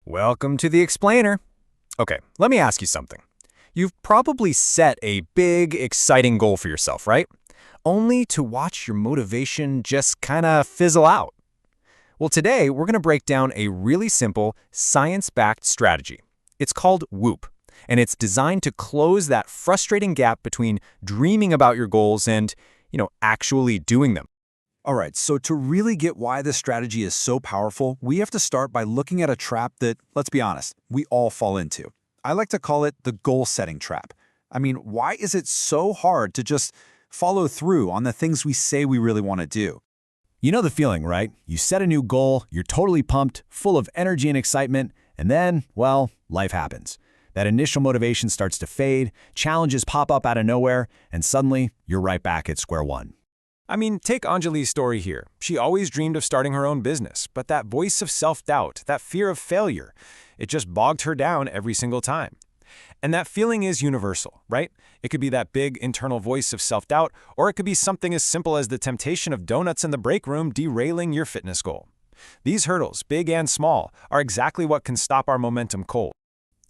Welcome to the explainer. Okay, let me ask you something. You've probably set a big, exciting goal for yourself, right? Only to watch your motivation just kinda fizzle out. Well, today we're gonna break down a really simple, science-backed strategy. It's called WOOP, and it's designed to close that frustrating gap between dreaming about your goals and, actually doing them. All right, so to really get why this strategy is so powerful, we have to start by looking at a trap that, let's be honest, we all fall into. I like to call it the goal-setting trap. I mean, why is it so hard to just follow through on the things we say we really want to do? You know the feeling, right? You set a new goal, you're totally pumped, full of energy and excitement, and then, well, life happens. That initial motivation starts to fade, challenges pop up out of nowhere, and suddenly you're right back at square one. I mean, take Anjali's story here. She always dreamed of starting her own business, but that voice of self-doubt, that fear of failure, it just bogged her down every single time. And that feeling is universal, right? It could be that big internal voice of self-doubt, or it could be something as simple as the temptation of donuts in the break room derailing your fitness goal. These hurdles, big and small, are exactly what can stop our momentum cold.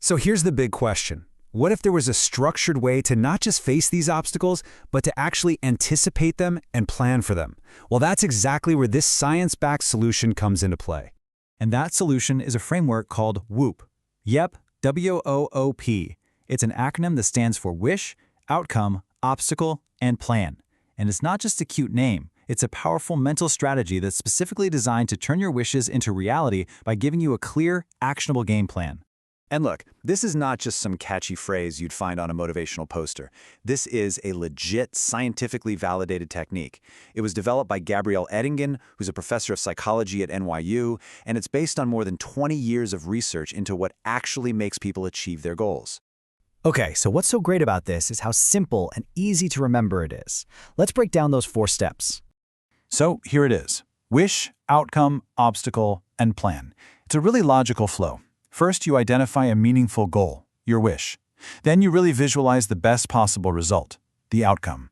So here's the big question. What if there was a structured way to not just face these obstacles, but to actually anticipate them and plan for them? Well, that's exactly where this science-backed solution comes into play. And that solution is a framework called WOOP. Yep, W-O-O-P. It's an acronym that stands for Wish, Outcome, Obstacle, and Plan. And it's not just a cute name. It's a powerful mental strategy that's specifically designed to turn your wishes into reality by giving you a clear, actionable game plan. And look, this is not just some catchy phrase you'd find on a motivational poster. This is a legit, scientifically validated technique. It was developed by Gabriele Oettingen, who's a professor of psychology at NYU, and it's based on more than 20 years of research into what actually makes people achieve their goals. Okay, so what's so great about this is how simple and easy to remember it is. Let's break down those 4 steps. So here it is. Wish, outcome, obstacle, and plan. It's a really logical flow. First, you identify a meaningful goal, your wish. Then you really visualize the best possible result, the outcome.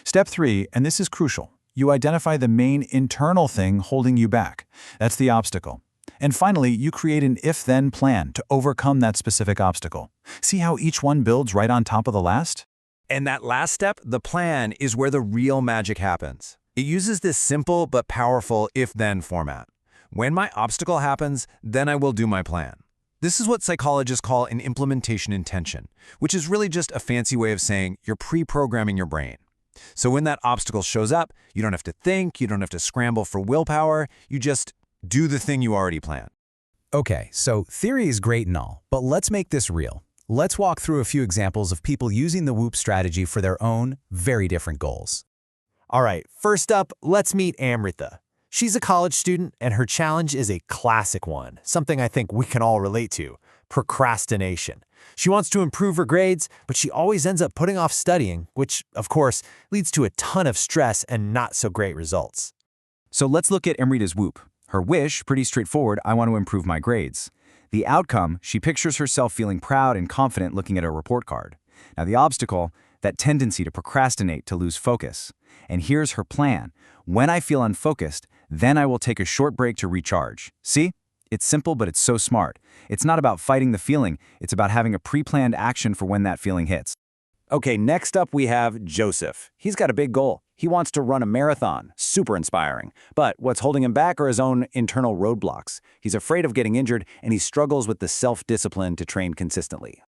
Step 3, and this is crucial, you identify the main internal thing holding you back. That's the obstacle. And finally, you create an if-then plan to overcome that specific obstacle. See how each one builds right on top of the last? And that last step, the plan, is where the real magic happens. It uses this simple but powerful if-then format. When my obstacle happens, then I will do my plan. This is what psychologists call an implementation intention, which is really just a fancy way of saying you're pre-programming your brain. So when that obstacle shows up, you don't have to think, you don't have to scramble for willpower, you just do the thing you already planned. Okay, so theory is great and all, but let's make this real. Let's walk through a few examples of people using the WOOP strategy for their own, very different goals. All right, first up, let's meet Amrita. She's a college student, and her challenge is a classic one, something I think we can all relate to: procrastination. She wants to improve her grades, but she always ends up putting off studying, which, of course, leads to a ton of stress and not so great results. So let's look at Amrita's WOOP. Her wish, pretty straightforward, I want to improve my grades. The outcome, she pictures herself feeling proud and confident looking at her report card. Now the obstacle, that tendency to procrastinate, to lose focus. And here's her plan. When I feel unfocused, then I will take a short break to recharge. See? It's simple, but it's so smart. It's not about fighting the feeling. It's about having a pre-planned action for when that feeling hits. Okay, next up we have Joseph. He's got a big goal. He wants to run a marathon. Super inspiring. But what's holding him back are his own internal roadblocks. He's afraid of getting injured, and he struggles with the self-discipline to train consistently.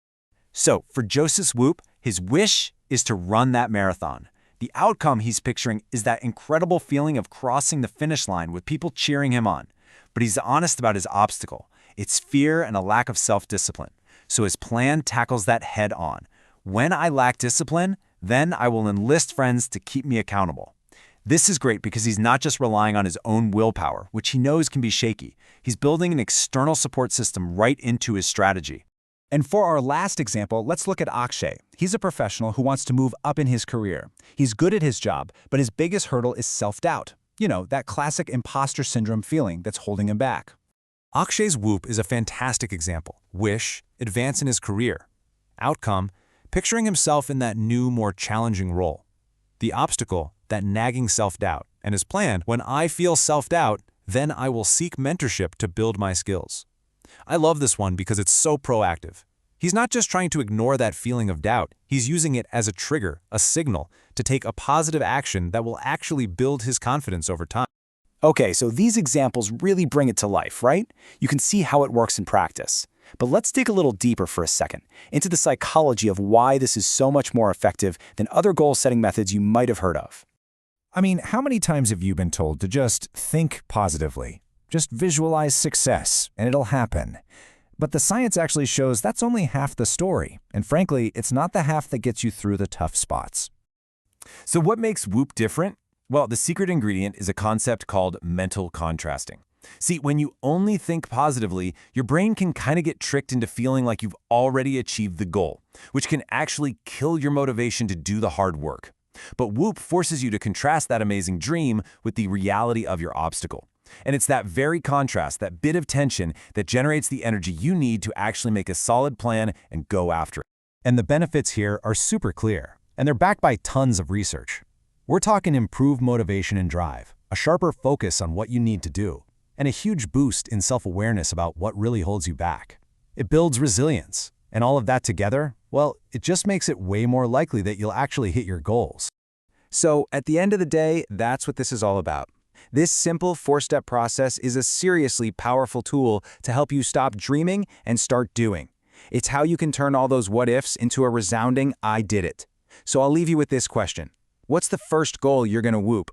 So, for Joseph's WOOP, his wish is to run that marathon. The outcome he's picturing is that incredible feeling of crossing the finish line with people cheering him on. But he's honest about his obstacle. It's fear and a lack of self-discipline. So his plan tackles that head on. When I lack discipline, then I will enlist friends to keep me accountable. This is great because he's not just relying on his own willpower, which he knows can be shaky. He's building an external support system right into his strategy. And for our last example, let's look at Akshay. He's a professional who wants to move up in his career. He's good at his job, but his biggest hurdle is self-doubt. You know, that classic imposter syndrome feeling that's holding him back. Akshay's WOOP is a fantastic example. Wish, advance in his career. Outcome, picturing himself in that new, more challenging role. The obstacle, that nagging self-doubt. And his plan, when I feel self-doubt, then I will seek mentorship to build my skills. I love this one because it's so proactive. He's not just trying to ignore that feeling of doubt, he's using it as a trigger, a signal, to take a positive action that will actually build his confidence over time. Okay, so these examples really bring it to life, right? You can see how it works in practice. But let's dig a little deeper for a second into the psychology of why this is so much more effective than other goal-setting methods you might have heard of. I mean, how many times have you been told to just think positively? Just visualize success, and it'll happen. But the science actually shows that's only half the story. And frankly, it's not the half that gets you through the tough spots. So what makes WOOP different? Well, the secret ingredient is a concept called mental contrasting. See, when you only think positively, your brain can kind of get tricked into feeling like you've already achieved the goal, which can actually kill your motivation to do the hard work. But WOOP forces you to contrast that amazing dream with the reality of your obstacle. And it's that very contrast, that bit of tension, that generates the energy you need to actually make a solid plan and go after it. And the benefits here are super clear, and they're backed by tons of research. We're talking improved motivation and drive, a sharper focus on what you need to do, and a huge boost in self-awareness about what really holds you back. It builds resilience, and all of that together, well, it just makes it way more likely that you'll actually hit your goals. So, at the end of the day, that's what this is all about. This simple 4-step process is a seriously powerful tool to help you stop dreaming and start doing. It's how you can turn all those what-ifs into a resounding I did it. So I'll leave you with this question. What's the first goal you're going to WOOP?